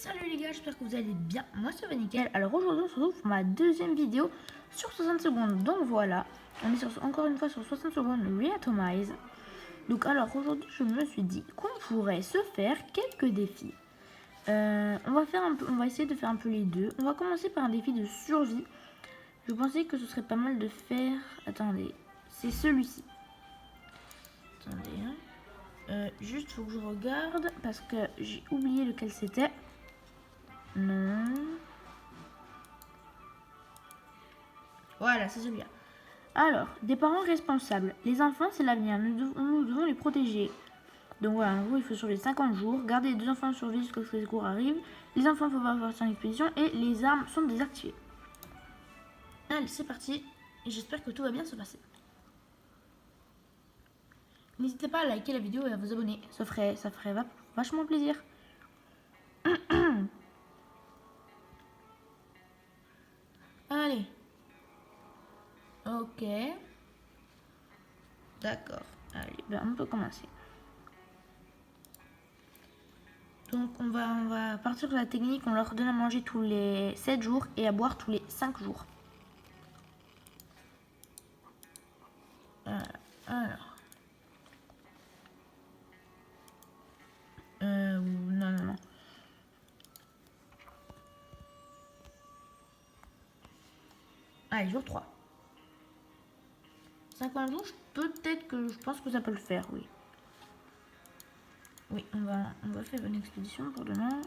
Salut les gars, j'espère que vous allez bien. Moi ça va nickel. Alors aujourd'hui on se retrouve pour ma deuxième vidéo sur 60 secondes. Donc voilà, on est encore une fois sur 60 secondes Reatomize. Donc alors aujourd'hui je me suis dit qu'on pourrait se faire quelques défis. On va essayer de faire un peu les deux. On va commencer par un défi de survie. Je pensais que ce serait pas mal de faire... Attendez, c'est celui-ci. Attendez, juste faut que je regarde parce que j'ai oublié lequel c'était. Non. Voilà, c'est celui-là. Alors, des parents responsables. Les enfants, c'est l'avenir. Nous devons les protéger. Donc voilà, en gros, il faut survivre 50 jours. Garder les deux enfants en survie jusqu'à ce que les secours arrivent. Les enfants, il faut pas avoir en expédition. Et les armes sont désactivées. Allez, c'est parti. Et j'espère que tout va bien se passer. N'hésitez pas à liker la vidéo et à vous abonner. Ça ferait vachement plaisir. Allez. Ok. D'accord. Allez, ben on peut commencer. Donc on va partir de la technique, on leur donne à manger tous les 7 jours et à boire tous les 5 jours. Alors. Non. Allez, jour 3. 50 jours, peut-être que je pense que ça peut le faire, oui. Oui, on va faire une expédition pour demain.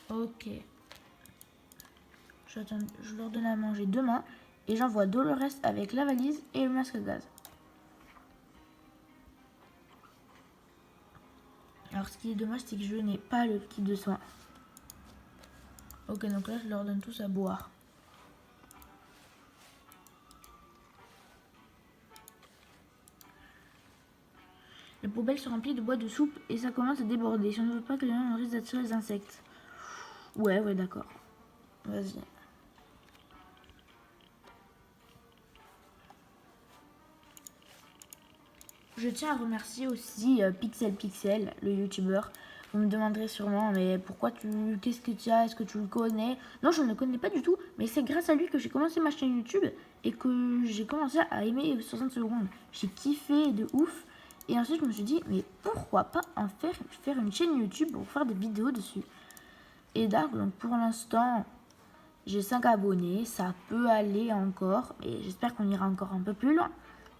Ok. Je leur donne à manger demain et j'envoie Dolores avec la valise et le masque à gaz. Alors ce qui est dommage, c'est que je n'ai pas le kit de soins. Ok, donc là, je leur donne tous à boire. La poubelle se remplit de bois de soupe et ça commence à déborder. Si on ne veut pas que les gens risquent d'attirer les insectes. Ouais, d'accord. Vas-y. Je tiens à remercier aussi Pixel, le youtubeur. Vous me demanderez sûrement, mais qu'est-ce que tu as? Est-ce que tu le connais? Non, je ne le connais pas du tout, mais c'est grâce à lui que j'ai commencé ma chaîne YouTube et que j'ai commencé à aimer 60 secondes. J'ai kiffé de ouf. Et ensuite, je me suis dit, mais pourquoi pas faire une chaîne YouTube pour faire des vidéos dessus? Et donc pour l'instant, j'ai 5 abonnés, ça peut aller encore, et j'espère qu'on ira encore un peu plus loin.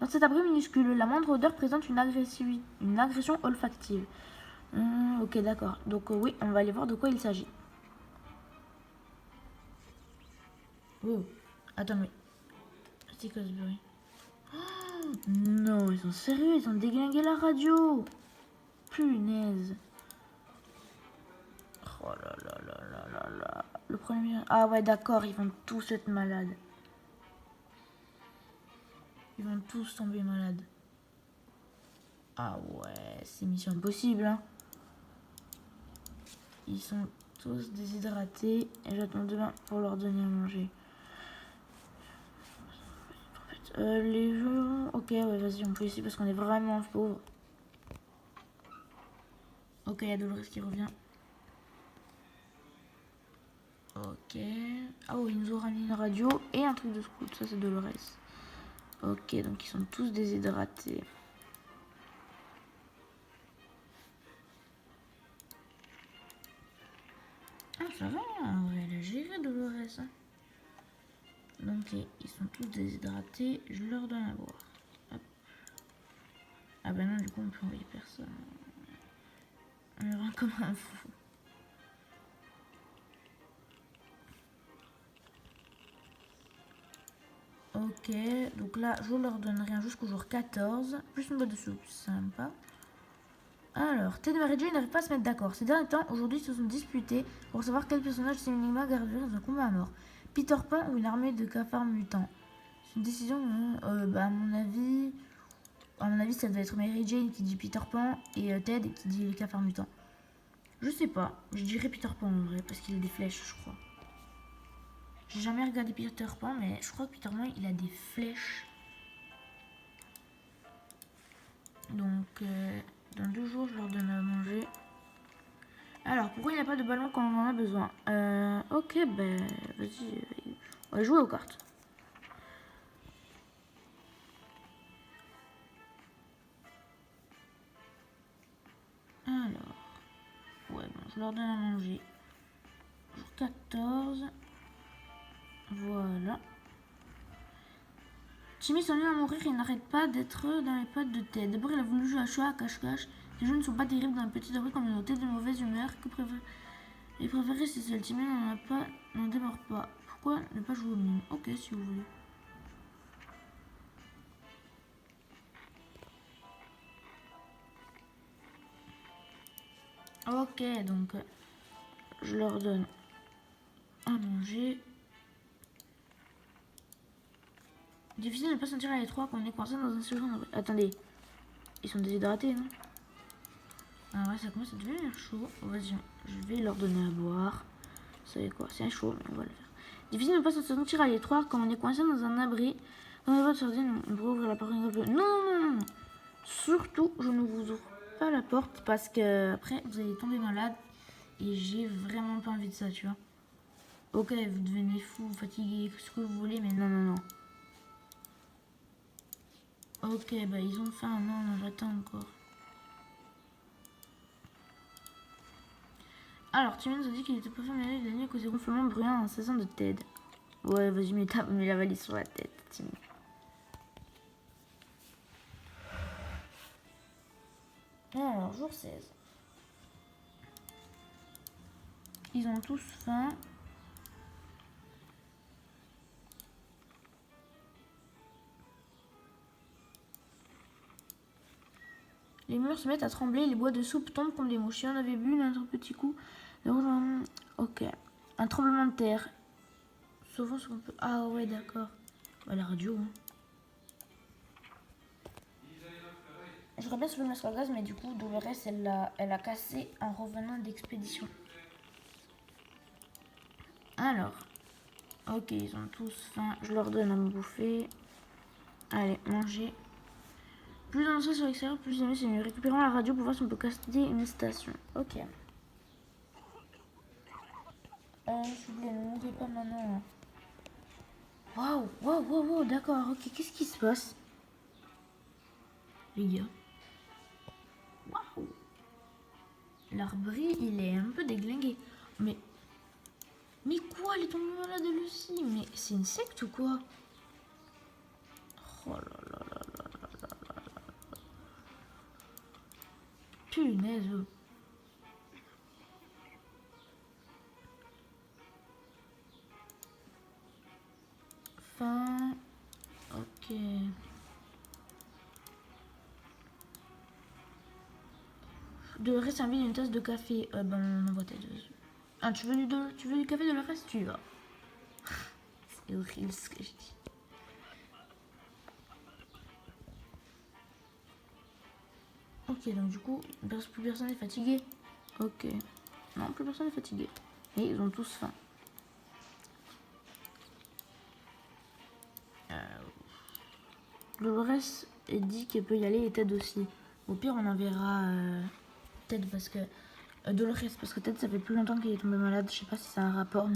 Dans cet abri minuscule, la moindre odeur présente une agression olfactive. Ok, d'accord. Donc oui, on va aller voir de quoi il s'agit. Oh, attends, mais... C'est quoi ce bruit? Oh, non, ils sont sérieux, ils ont déglingué la radio. Punaise. Oh là. Le premier... Ah ouais, d'accord, ils vont tous être malades. Ils vont tous tomber malades. Ah ouais, c'est mission impossible, hein. Ils sont tous déshydratés et j'attends demain pour leur donner à manger. Les gens... Ok, ouais, vas-y, on peut essayer parce qu'on est vraiment pauvres. Ok, il y a Dolores qui revient. Ok. Ah oui, ils nous ont ramené une radio et un truc de scout. Ça, c'est Dolores. Ok, donc ils sont tous déshydratés. Ah, ça va, elle a géré Dolores. Hein. Donc, ils sont tous déshydratés. Je leur donne à boire. Hop. Ah ben non, du coup, on peut envoyer personne. On ira comme un fou. Ok, donc là, je leur donne rien jusqu'au jour 14. Plus une boîte de soupe, sympa. Alors, Ted et Mary Jane n'arrivent pas à se mettre d'accord. Ces derniers temps, aujourd'hui, ils se sont disputés pour savoir quel personnage de Enigma garderait dans un combat à mort. Peter Pan ou une armée de cafards mutants. C'est une décision, à mon avis, ça doit être Mary Jane qui dit Peter Pan et Ted qui dit les cafards mutants. Je sais pas, je dirais Peter Pan en vrai, parce qu'il a des flèches, je crois. J'ai jamais regardé Peter Pan, mais je crois que Peter Pan, il a des flèches. Donc, dans 2 jours, je leur donne à manger. Alors, pourquoi il n'y a pas de ballon quand on en a besoin? Ok, ben, vas-y, on va jouer aux cartes. Alors, ouais, bon, je leur donne à manger. Jour 14. Voilà. Timmy s'ennuie à mourir et n'arrête pas d'être dans les pattes de Ted. D'abord, il a voulu jouer à chat, à cache-cache. Les jeux ne sont pas terribles dans un petit abri comme une Ted de mauvaise humeur. Il préfère rester seul. Timmy n'en démord pas. Pourquoi ne pas jouer au mime? Ok, si vous voulez. Ok, donc je leur donne à manger. Difficile de ne pas sentir à l'étroit quand on est coincé dans un séjour. Attendez, ils sont déshydratés, non? Ah ouais, ça commence à devenir chaud. Vas-y, je vais leur donner à boire. Vous savez quoi, c'est chaud, mais on va le faire. Difficile de ne pas se sentir à l'étroit quand on est coincé dans un abri. Dans les boîtes de sardines, on pourrait ouvrir la porte un peu. Non, non, non, non. Surtout, je ne vous ouvre pas la porte parce que après vous allez tomber malade. Et j'ai vraiment pas envie de ça, tu vois. Ok, vous devenez fou, fatigué, ce que vous voulez, mais non, non, non. Ok, bah ils ont faim, non, non, j'attends encore. Alors, Timmy nous a dit qu'il était pas familier de la nuit à cause des ronflements bruyants incessants de Ted. Ouais, vas-y, mets la valise sur la tête, Timmy. Alors, jour 16. Ils ont tous faim. Les murs se mettent à trembler, les bois de soupe tombent comme des mouches. On avait bu un petit coup. Ok. Un tremblement de terre. Sauvons ce qu'on peut. Ah ouais, d'accord. Bah, la radio, hein. J'aurais bien sauvé le masque à gaz, mais du coup, Dolores, elle a cassé en revenant d'expédition. Alors, ok, ils ont tous faim. Je leur donne à me bouffer. Allez, manger. Plus on sait sur l'extérieur, plus c'est mieux. Récupérons la radio pour voir si on peut casser une station. Ok. S'il vous plaît, ne mourrez pas maintenant. Waouh, waouh, waouh, waouh, d'accord, ok. Qu'est-ce qui se passe? Les gars. Waouh. L'arbri, il est un peu déglingué. Mais quoi, elle est tombée malade de Lucie? Mais c'est une secte ou quoi? Oh là là là là là là là là. Punaise. Fin. Ok. Dolores invite une tasse de café. Ben, on envoie ta dose. Ah, tu veux du café de Dolores? Tu y vas. C'est horrible ce que je dis. Ok, donc du coup, plus personne n'est fatigué. Ok. Non, plus personne n'est fatigué. Et ils ont tous faim. Dolores dit qu'elle peut y aller et Ted aussi. Au pire, on enverra Ted parce que... Dolores, parce que Ted, ça fait plus longtemps qu'il est tombé malade. Je sais pas si c'est un rapport.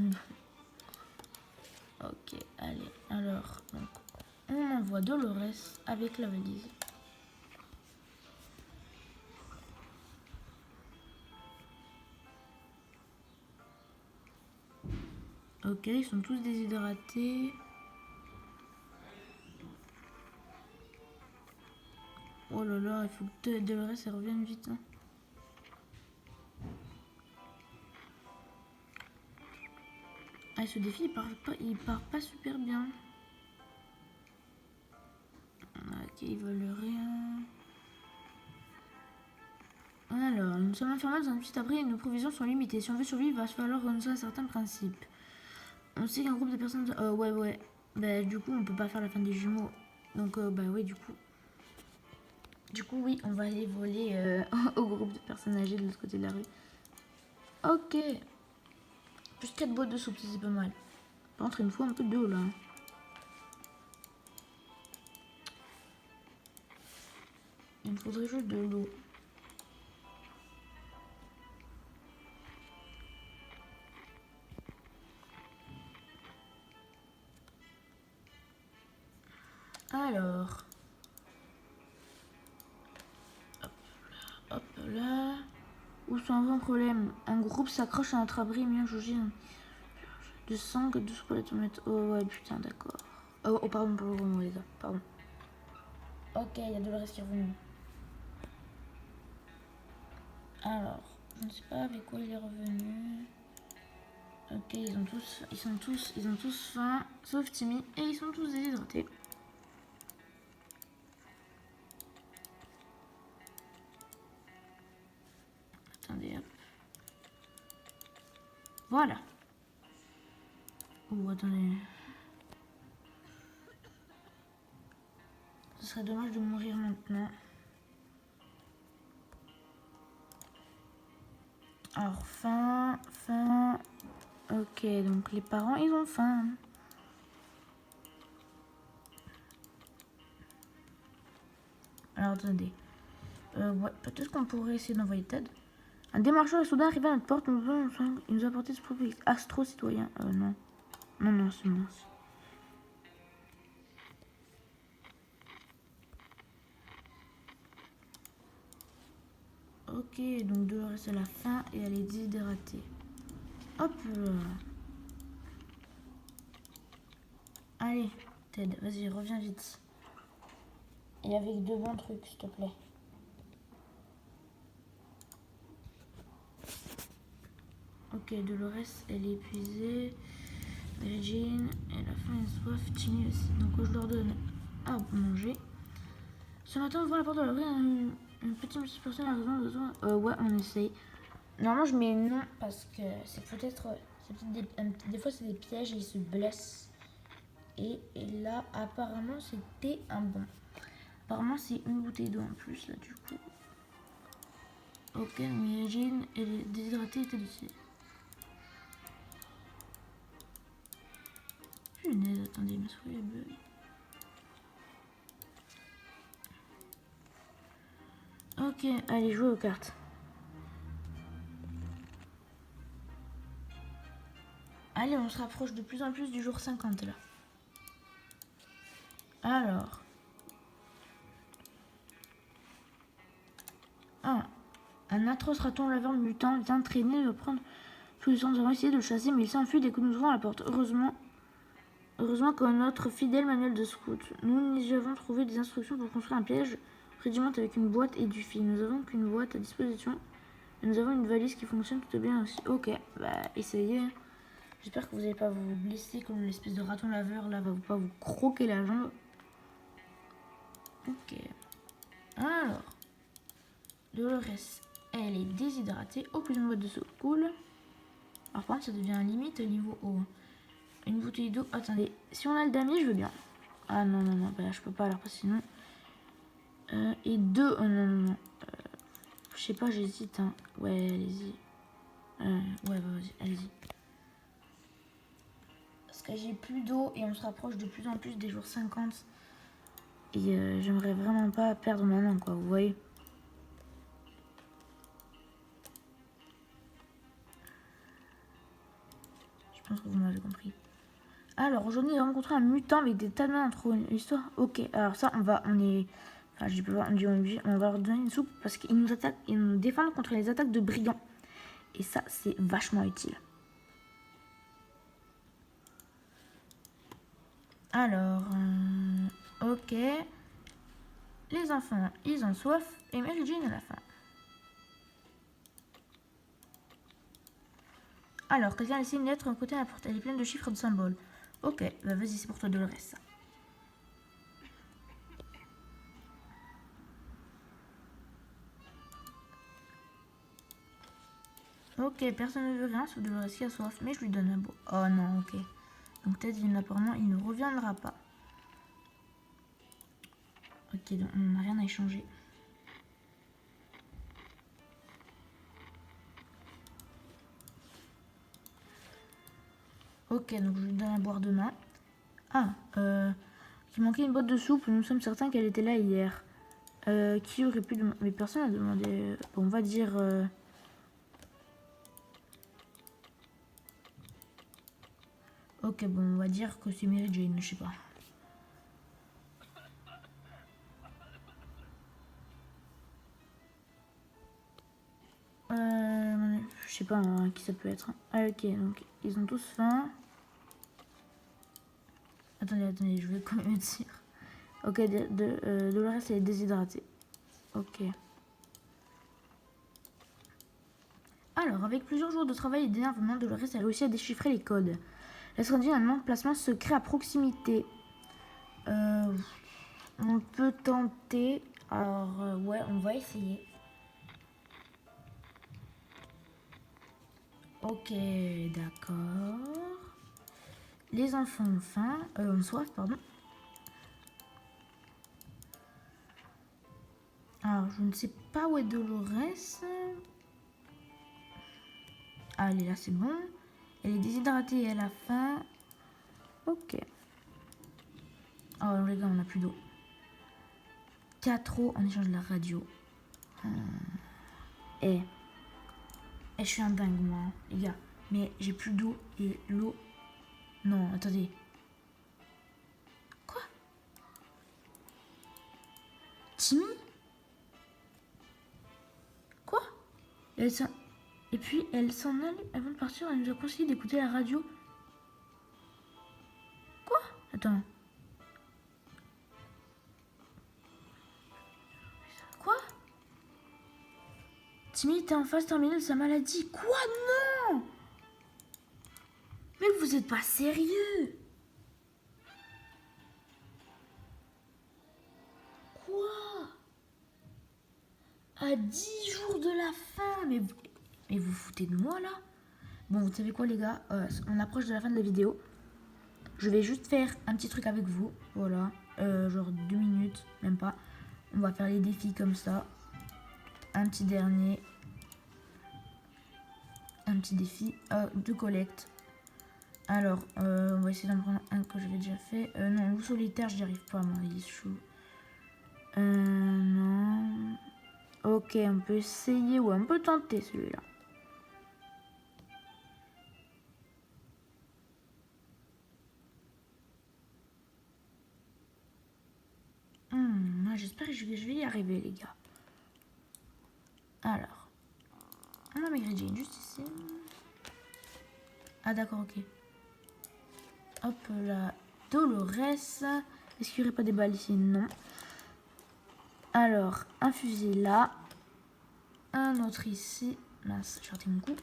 Ok, allez. Alors, donc, on envoie Dolores avec la valise. Ok, ils sont tous déshydratés. Oh là là, il faut que Dolores elle revienne vite. Hein. Ah, ce défi, il part pas super bien. Ok, ils veulent rien. Alors, nous sommes enfermés dans un petit abri et nos provisions sont limitées. Si on veut survivre, il va falloir renoncer à certains principes. On sait qu'un groupe de personnes... ouais. Bah, du coup, on peut pas faire la fin des jumeaux. Donc, bah oui, du coup... oui, on va aller voler au groupe de personnes âgées de l'autre côté de la rue. Ok. Plus 4 boîtes de soupe, c'est pas mal. Par contre, il me faut un peu d'eau, là. Il me faudrait juste de l'eau. Alors, hop là. Où sont un problème? Un groupe s'accroche à notre abri, bien jugé. De sang, de squelettes à mettre. Oh ouais, putain, d'accord. Oh, pardon pour le gros mot, les gars. Pardon. Ok, il y a de l'or qui est revenu. Alors, je ne sais pas avec quoi il est revenu. Ok, ils ont tous faim, sauf Timmy, et ils sont tous déshydratés. Attendez, hop. Voilà. Oh, attendez. Ce serait dommage de mourir maintenant. Alors, faim. Ok, donc les parents, ils ont faim. Alors, attendez. Ouais, peut-être qu'on pourrait essayer d'envoyer Ted. Un démarcheur est soudain arrivé à notre porte. Il nous a apporté ce produit astro-citoyen. Non. Non, c'est bon. Ok, donc Dolores elle a faim et elle est déshydratée. Hop là. Allez, Ted, vas-y, reviens vite. Et avec de bons trucs, s'il te plaît. Ok, Dolores, elle est épuisée. Regine, elle a faim et soif. Timmy aussi. Donc je leur donne à manger. Ce matin, devant la porte de l'abri, une petite personne a besoin. Ouais, on essaye. Normalement, je mets non parce que c'est peut-être des fois, c'est des pièges et ils se blessent. Et là, apparemment, c'était un bon. Apparemment, c'est une bouteille d'eau en plus, là, du coup. Ok, mais Regine, elle est déshydratée et décédée. Punaise, attendez, ma souris est bug. Ok, allez, jouer aux cartes. Allez, on se rapproche de plus en plus du jour 50 là. Alors. Un atroce raton laveur mutant vient traîner et prendre tous les sens. Nous avons essayé de le chasser, mais il s'enfuit dès que nous ouvrons la porte. Heureusement que notre fidèle manuel de scout. Nous y avons trouvé des instructions pour construire un piège régimente avec une boîte et du fil. Nous avons qu'une boîte à disposition. Et nous avons une valise qui fonctionne tout bien aussi. Ok, bah essayez. J'espère que vous n'allez pas vous blesser comme l'espèce de raton laveur là va pas vous croquer la jambe. Ok. Alors, Dolores, elle est déshydratée. Aucune boîte de secours. Alors par contre ça devient limite niveau eau. Une bouteille d'eau. Attendez, si on a le damier, je veux bien. Ah non, bah, je peux pas alors parce que sinon. Et deux. Non. Je sais pas, j'hésite. Hein. Ouais, allez-y. Ouais, vas-y, allez-y. Parce que j'ai plus d'eau et on se rapproche de plus en plus des jours 50. Et j'aimerais vraiment pas perdre ma main, quoi, vous voyez. Je pense que vous m'avez compris. Alors, aujourd'hui, j'ai rencontré un mutant avec des tas de mains entre une histoire. Ok, alors ça, on va leur donner une soupe parce qu'ils nous attaquent, ils nous défendent contre les attaques de brigands. Et ça, c'est vachement utile. Alors, ok. Les enfants, ils ont soif et Mary Jane a la faim. Alors, quelqu'un a laissé une lettre à côté de la porte. Elle est pleine de chiffres et de symboles. Ok, bah vas-y, c'est pour toi, Dolores. Ok, personne ne veut rien, sauf Dolores qui a soif, mais je lui donne un beau. Oh non, ok. Donc peut-être apparemment, il ne reviendra pas. Ok, donc on n'a rien à échanger. Ok, donc je lui donne à boire demain. Ah, il manquait une boîte de soupe. Nous sommes certains qu'elle était là hier. Qui aurait pu demander? Mais personne n'a demandé. Bon, on va dire. Ok, bon, on va dire que c'est Mary Jane, je sais pas. Je sais pas hein, qui ça peut être. Ah, ok, donc ils ont tous faim. Attendez, je vais quand même dire. Ok, Dolores elle est déshydratée. Ok. Alors, avec plusieurs jours de travail et d'énervement, Dolores a réussi à déchiffrer les codes. Elle se rendit à un emplacement secret à proximité. On peut tenter. Alors, ouais, on va essayer. Ok, d'accord. Les enfants ont faim, ont soif, pardon. Alors, je ne sais pas où est Dolores. Ah, elle est là, c'est bon. Elle est déshydratée et elle a faim. Ok. Oh, les gars, on n'a plus d'eau. 4 eau en échange de la radio. Eh, je suis un dingue, moi, hein, les gars. Mais j'ai plus d'eau et l'eau... Non, attendez. Quoi? Timmy? Quoi? Et puis, elle s'en allait. Avant de partir, elle nous a conseillé d'écouter la radio. Quoi? Attends. Quoi? Timmy était en phase terminale de sa maladie. Quoi? Non! Mais vous êtes pas sérieux? Quoi? À 10 jours de la fin? Mais vous foutez de moi là? Bon, vous savez quoi les gars? On approche de la fin de la vidéo. Je vais juste faire un petit truc avec vous. Voilà. Genre 2 minutes, même pas. On va faire les défis comme ça. Un petit dernier. Un petit défi de collecte. Alors, on va essayer d'en prendre un que j'avais déjà fait. Non, loup solitaire, j'y arrive pas, moi, il est chaud. Non. Ok, on peut essayer, ouais, on peut tenter celui-là. J'espère que je vais y arriver, les gars. Alors, on a Mary Jane juste ici. Ah, d'accord, ok. Hop là, Dolores. Est-ce qu'il n'y aurait pas des balles ici? Non. Alors, un fusil là. Un autre ici. Mince, j'ai raté mon coup.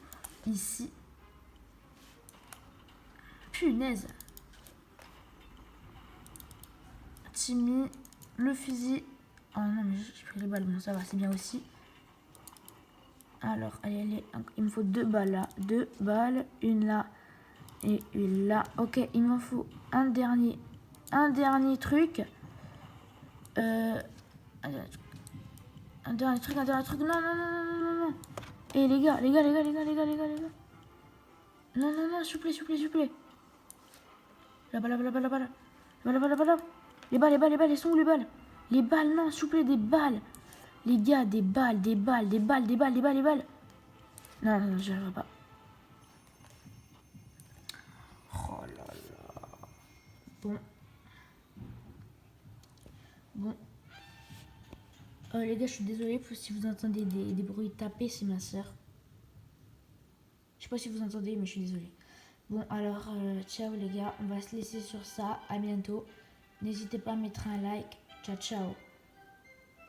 Ici. Punaise. Timmy. Le fusil. Oh non, mais j'ai pris les balles. Bon, ça va, c'est bien aussi. Alors, allez. Il me faut 2 balles là. 2 balles. Une là. Et une là. Ok, il m'en faut un dernier. Un dernier truc. Un dernier truc. Non. Et les gars. Non, s'il vous plaît. Là-bas. Les balles, elles sont où les balles? Les balles, non, s'il vous plaît, des balles. Les gars, des balles. Non, j'y arriverai pas. Oh là là. Bon. Les gars, je suis désolée si vous entendez des bruits tapés, c'est ma soeur. Je sais pas si vous entendez, mais je suis désolée. Bon, alors, ciao les gars, on va se laisser sur ça. À bientôt. N'hésitez pas à mettre un like. Ciao.